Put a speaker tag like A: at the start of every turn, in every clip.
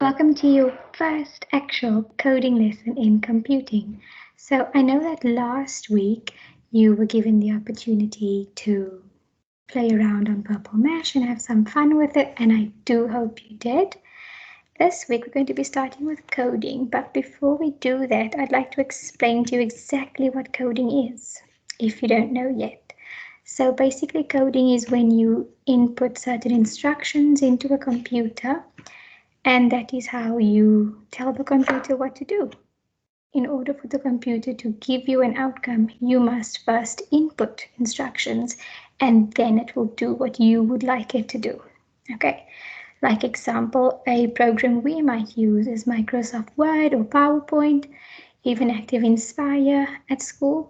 A: Welcome to your first actual coding lesson in computing. So I know that last week you were given the opportunity to play around on Purple Mesh and have some fun with it, and I do hope you did. This week we're going to be starting with coding, but before we do that, I'd like to explain to you exactly what coding is, if you don't know yet. So basically coding is when you input certain instructions into a computer, and that is how you tell the computer what to do. In order for the computer to give you an outcome, you must first input instructions and then it will do what you would like it to do. Okay, like example, a program we might use is Microsoft Word or PowerPoint, even Active Inspire at school.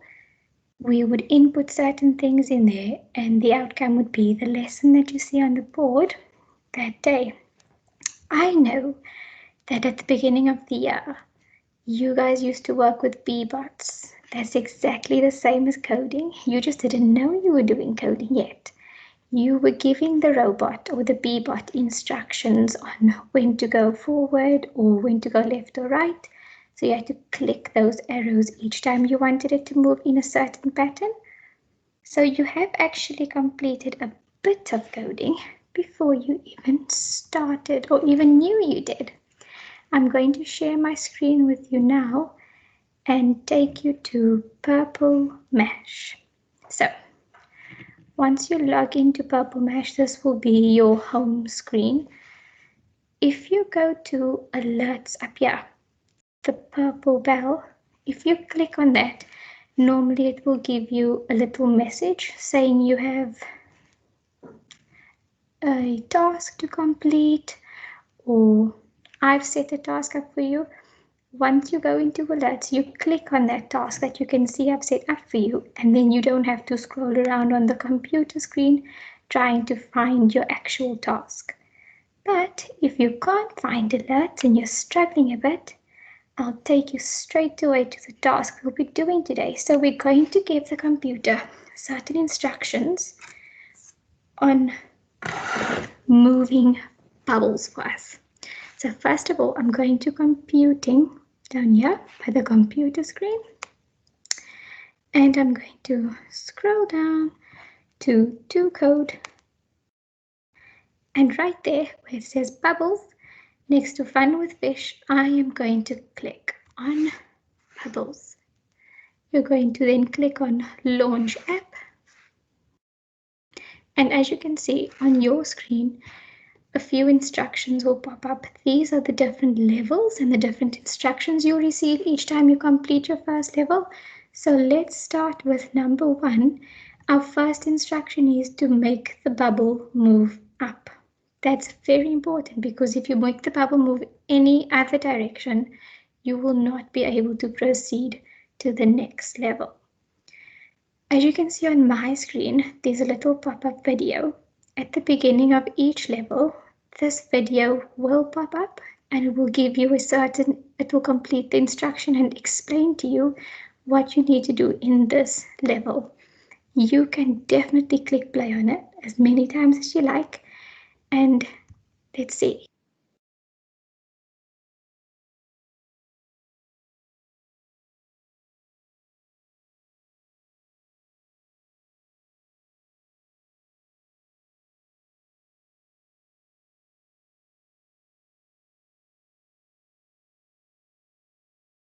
A: We would input certain things in there and the outcome would be the lesson that you see on the board that day. I know that at the beginning of the year, you guys used to work with Bbots. That's exactly the same as coding. You just didn't know you were doing coding yet. You were giving the robot or the Bbot instructions on when to go forward or when to go left or right. So you had to click those arrows each time you wanted it to move in a certain pattern. So you have actually completed a bit of coding before you even started or even knew you did. I'm going to share my screen with you now and take you to Purple Mesh. So once you log into Purple Mesh, this will be your home screen. If you go to alerts up here, the purple bell, if you click on that, normally it will give you a little message saying you have a task to complete, or I've set a task up for you. Once you go into alerts, you click on that task that you can see I've set up for you, and then you don't have to scroll around on the computer screen trying to find your actual task. But if you can't find alerts and you're struggling a bit, I'll take you straight away to the task we'll be doing today. So we're going to give the computer certain instructions on moving bubbles for us. So first of all, I'm going to computing down here by the computer screen. And I'm going to scroll down to code. And right there where it says bubbles, next to fun with fish, I am going to click on bubbles. You're going to then click on launch app. And as you can see on your screen, a few instructions will pop up. These are the different levels and the different instructions you'll receive each time you complete your first level. So let's start with number 1. Our first instruction is to make the bubble move up. That's very important because if you make the bubble move any other direction, you will not be able to proceed to the next level. As you can see on my screen, there's a little pop-up video. At the beginning of each level, this video will pop up and it will give you it will complete the instruction and explain to you what you need to do in this level. You can definitely click play on it as many times as you like, and let's see.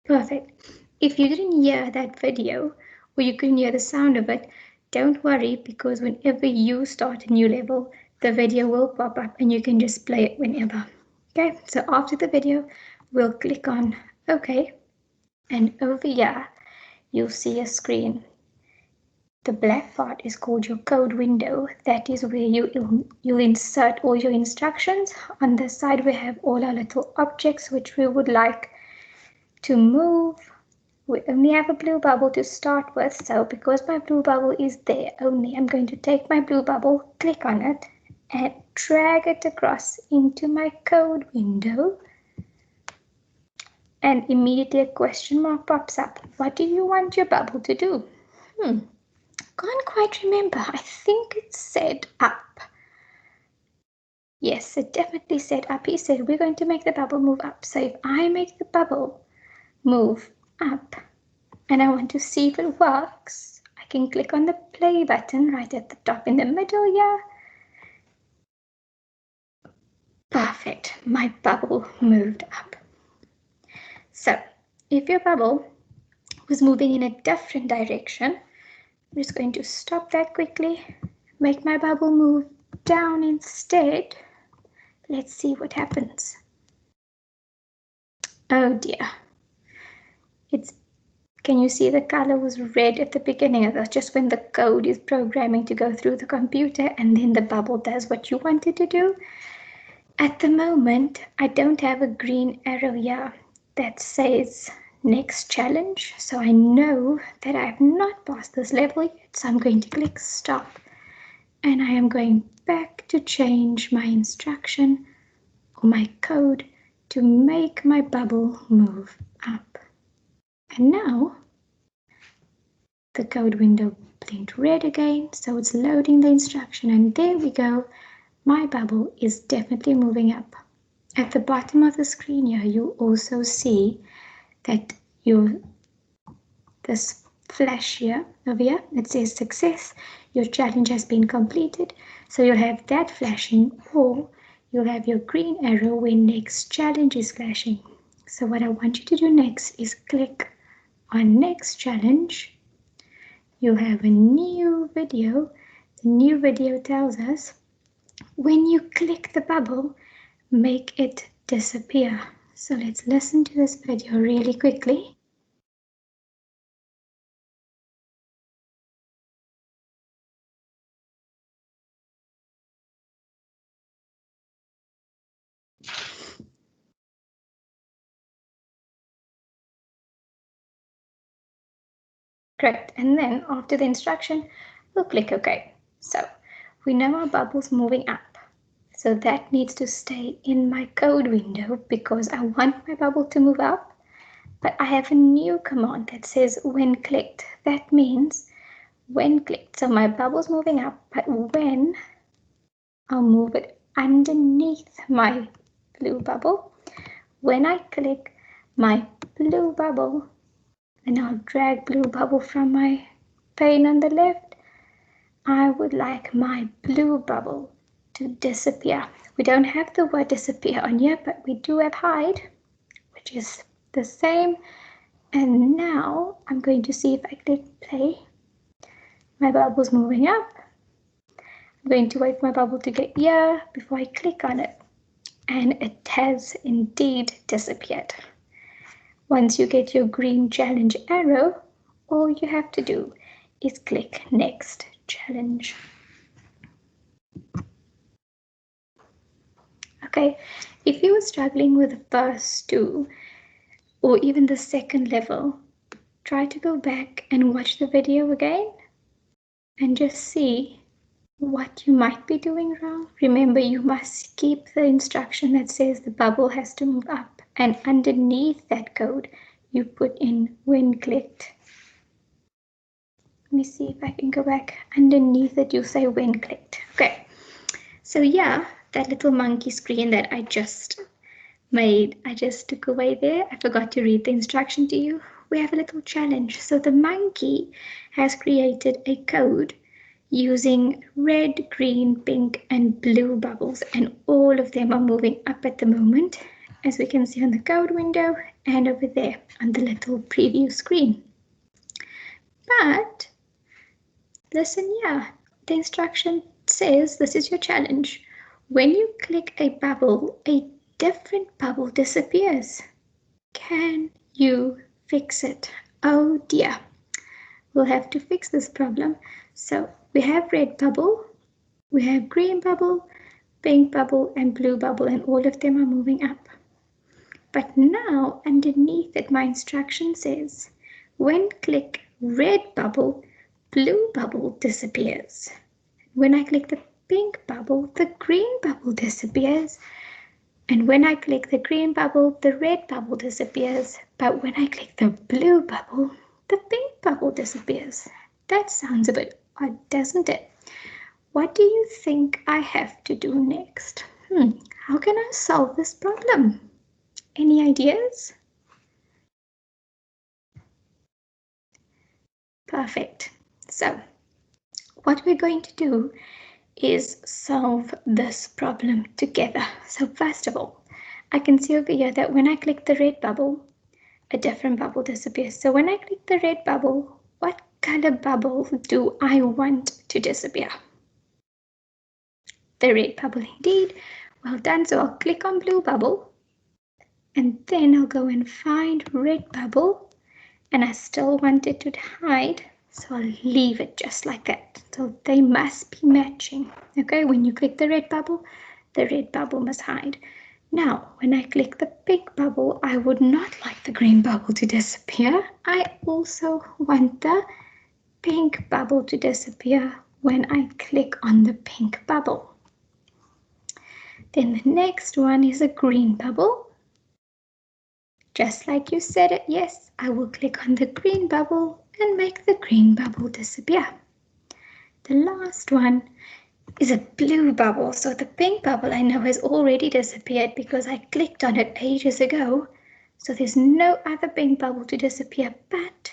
A: Perfect. If you didn't hear that video or you couldn't hear the sound of it, don't worry, because whenever you start a new level, the video will pop up and you can just play it whenever. Okay, so after the video, we'll click on OK, and over here, you'll see a screen. The black part is called your code window. That is where you'll insert all your instructions. On this side, we have all our little objects which we would like to move. We only have a blue bubble to start with, so because my blue bubble is there only, I'm going to take my blue bubble, click on it, and drag it across into my code window. And immediately a question mark pops up. What do you want your bubble to do? Can't quite remember. I think it said up. Yes, it definitely said up. He said we're going to make the bubble move up. So if I make the bubble move up and I want to see if it works, I can click on the play button right at the top in the middle here. Perfect, my bubble moved up. So if your bubble was moving in a different direction, I'm just going to stop that quickly, make my bubble move down instead. Let's see what happens. Oh dear. Can you see the color was red at the beginning? That's just when the code is programming to go through the computer and then the bubble does what you want it to do. At the moment, I don't have a green arrow here that says next challenge. So I know that I have not passed this level yet. So I'm going to click stop. And I am going back to change my instruction or my code to make my bubble move up. And now the code window blinked red again, so it's loading the instruction, and there we go. My bubble is definitely moving up. At the bottom of the screen here, you also see that this flash here over here, it says success, your challenge has been completed. So you'll have that flashing, or you'll have your green arrow when next challenge is flashing. So what I want you to do next is click on next challenge. You'll have a new video. The new video tells us when you click the bubble, make it disappear. So let's listen to this video really quickly. Correct. And then after the instruction, we'll click OK. So we know our bubble's moving up. So that needs to stay in my code window because I want my bubble to move up. But I have a new command that says when clicked. That means when clicked. So my bubble's moving up, but when I'll move it underneath my blue bubble. When I click my blue bubble, and I'll drag blue bubble from my pane on the left, I would like my blue bubble to disappear. We don't have the word disappear on here, but we do have hide, which is the same. And now I'm going to see if I click play. My bubble's moving up. I'm going to wait for my bubble to get here before I click on it. And it has indeed disappeared. Once you get your green challenge arrow, all you have to do is click next challenge. Okay, if you were struggling with the first two or even the second level, try to go back and watch the video again and just see what you might be doing wrong. Remember, you must keep the instruction that says the bubble has to move up, and underneath that code you put in when clicked. Let me see if I can go back. Underneath it you say when clicked. Okay, so yeah, that little monkey screen that I just made, I just took away there. I forgot to read the instruction to you. We have a little challenge. So the monkey has created a code using red, green, pink, and blue bubbles, and all of them are moving up at the moment, as we can see on the code window and over there on the little preview screen. But listen, yeah, the instruction says this is your challenge. When you click a bubble, a different bubble disappears. Can you fix it? Oh dear. We'll have to fix this problem. So we have red bubble, we have green bubble, pink bubble, and blue bubble, and all of them are moving up. But now underneath it, my instruction says, when click red bubble, blue bubble disappears. When I click the pink bubble, the green bubble disappears. And when I click the green bubble, the red bubble disappears. But when I click the blue bubble, the pink bubble disappears. That sounds a bit odd, doesn't it? What do you think I have to do next? How can I solve this problem? Any ideas? Perfect. So what we're going to do is solve this problem together. So first of all, I can see over here that when I click the red bubble, a different bubble disappears. So when I click the red bubble, what color bubble do I want to disappear? The red bubble indeed. Well done. So I'll click on blue bubble and then I'll go and find red bubble, and I still want it to hide. So I'll leave it just like that. So they must be matching. Okay, when you click the red bubble must hide. Now, when I click the pink bubble, I would not like the green bubble to disappear. I also want the pink bubble to disappear when I click on the pink bubble. Then the next one is a green bubble. Just like you said it, yes, I will click on the green bubble and make the green bubble disappear. The last one is a blue bubble. So the pink bubble I know has already disappeared because I clicked on it ages ago. So there's no other pink bubble to disappear, but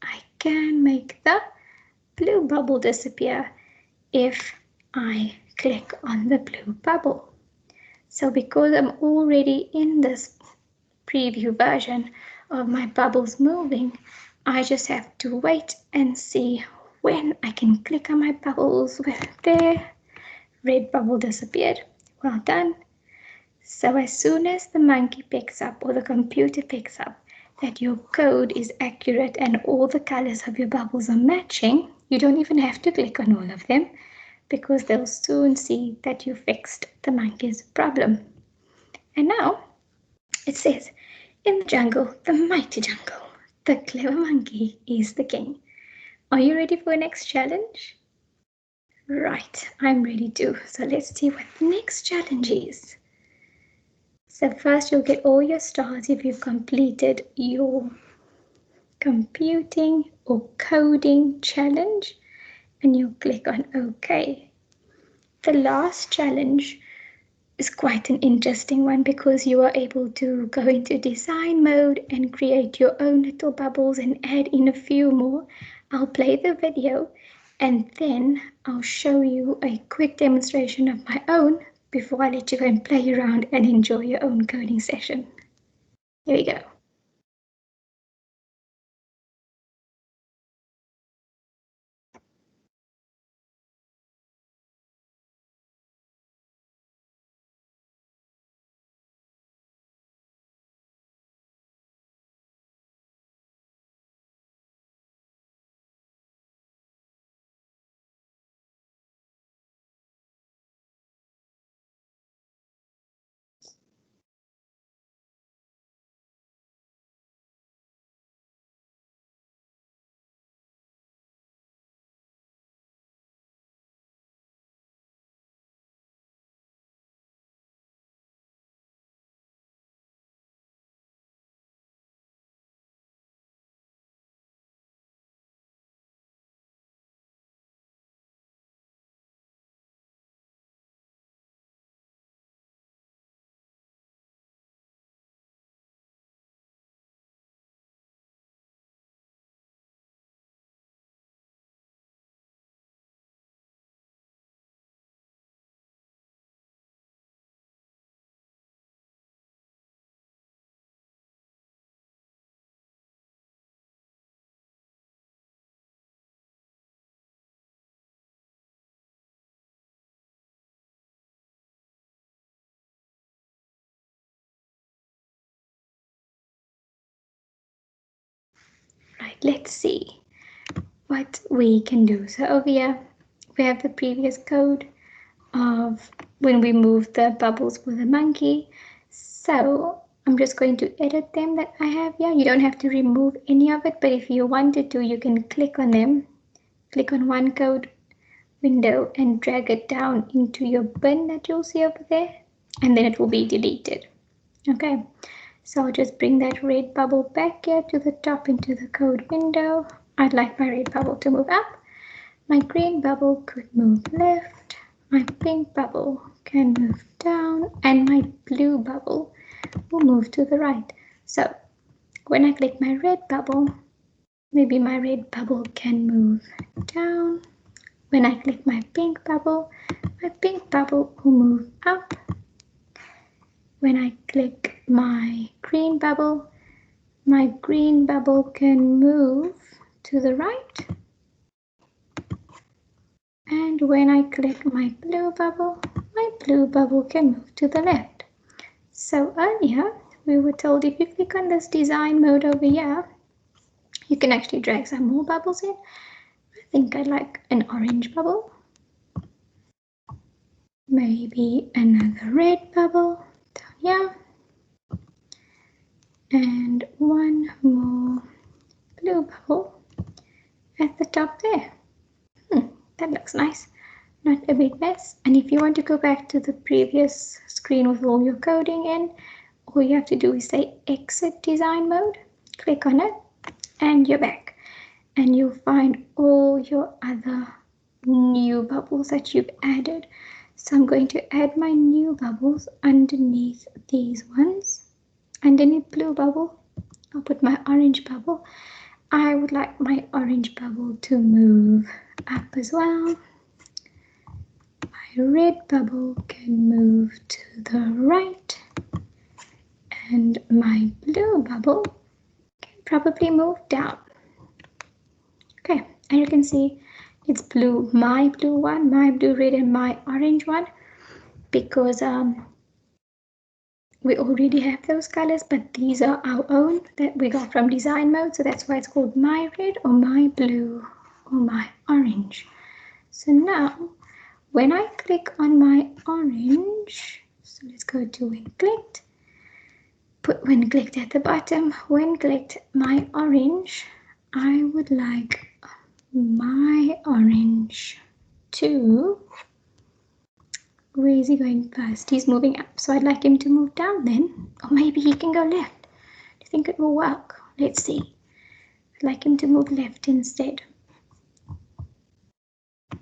A: I can make the blue bubble disappear if I click on the blue bubble. So because I'm already in this preview version of my bubbles moving, I just have to wait and see when I can click on my bubbles with their red bubble disappeared. Well done. So as soon as the monkey picks up, or the computer picks up, that your code is accurate and all the colors of your bubbles are matching, you don't even have to click on all of them, because they'll soon see that you fixed the monkey's problem. And now it says, in the jungle, the mighty jungle, the clever monkey is the king. Are you ready for the next challenge? Right, I'm ready too. So let's see what the next challenge is. So first you'll get all your stars if you've completed your computing or coding challenge, and you'll click on OK. The last challenge is quite an interesting one because you are able to go into design mode and create your own little bubbles and add in a few more. I'll play the video and then I'll show you a quick demonstration of my own before I let you go and play around and enjoy your own coding session. Here we go. Right, let's see what we can do. So over here, we have the previous code of when we move the bubbles with the monkey. So I'm just going to edit them that I have here. You don't have to remove any of it, but if you wanted to, you can click on them, click on one code window and drag it down into your bin that you'll see over there, and then it will be deleted. Okay, so I'll just bring that red bubble back here to the top into the code window. I'd like my red bubble to move up. My green bubble could move left. my pink bubble can move down and my blue bubble will move to the right. So when I click my red bubble, maybe my red bubble can move down. When I click my pink bubble will move up. When I click my green bubble can move to the right. And when I click my blue bubble can move to the left. So earlier we were told if you click on this design mode over here, you can actually drag some more bubbles in. I think I'd like an orange bubble. Maybe another red bubble down here. And one more blue bubble at the top there. That looks nice. Not a big mess. And if you want to go back to the previous screen with all your coding in, all you have to do is say exit design mode, click on it, and you're back. And you'll find all your other new bubbles that you've added. So I'm going to add my new bubbles underneath these ones. Underneath blue bubble, I'll put my orange bubble. I would like my orange bubble to move up as well. My red bubble can move to the right. And my blue bubble can probably move down. Okay, and you can see it's blue, my blue one, my blue red, and my orange one, because we already have those colors, but these are our own that we got from design mode, so that's why it's called my red or my blue or my orange. So now when I click on my orange, so let's go to when clicked, put when clicked at the bottom, when clicked my orange, I would like my orange to, where is he going first? He's moving up, so I'd like him to move down then, or maybe he can go left. Do you think it will work? Let's see. I'd like him to move left instead.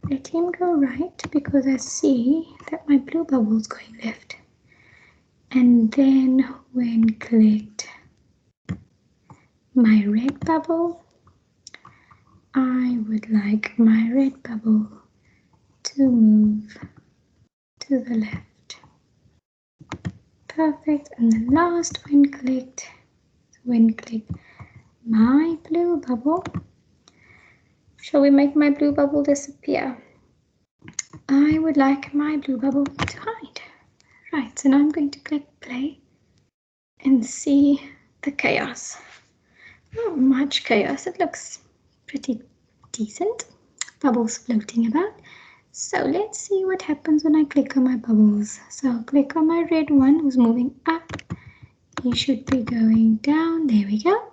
A: Let him go right because I see that my blue bubble is going left. And then when clicked my red bubble, I would like my red bubble to move to the left. Perfect. And the last when clicked my blue bubble. Shall we make my blue bubble disappear? I would like my blue bubble to hide. Right, so now I'm going to click play and see the chaos. Not much chaos, it looks pretty decent. Bubbles floating about. So let's see what happens when I click on my bubbles. So I'll click on my red one who's moving up. He should be going down. There we go.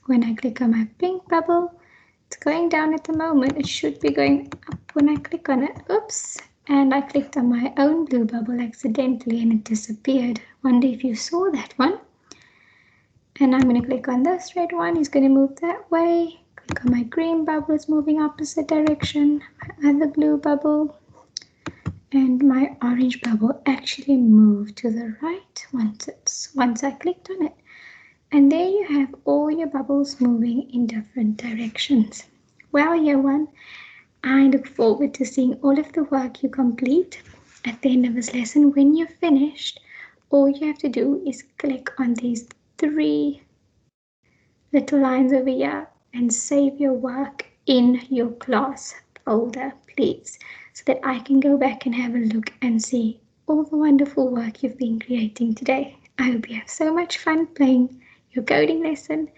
A: When I click on my pink bubble, it's going down at the moment. It should be going up when I click on it. Oops. And I clicked on my own blue bubble accidentally and it disappeared. Wonder if you saw that one. And I'm going to click on this red one. He's going to move that way. Click on my green bubble. It's moving opposite direction. My other blue bubble. And my orange bubble actually moved to the right once I clicked on it. And there you have all your bubbles moving in different directions. Well, year one, I look forward to seeing all of the work you complete at the end of this lesson. When you're finished, all you have to do is click on these 3 little lines over here and save your work in your class folder, please, so that I can go back and have a look and see all the wonderful work you've been creating today. I hope you have so much fun playing your coding lesson,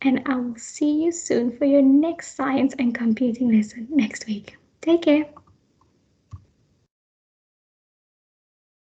A: and I will see you soon for your next science and computing lesson next week. Take care.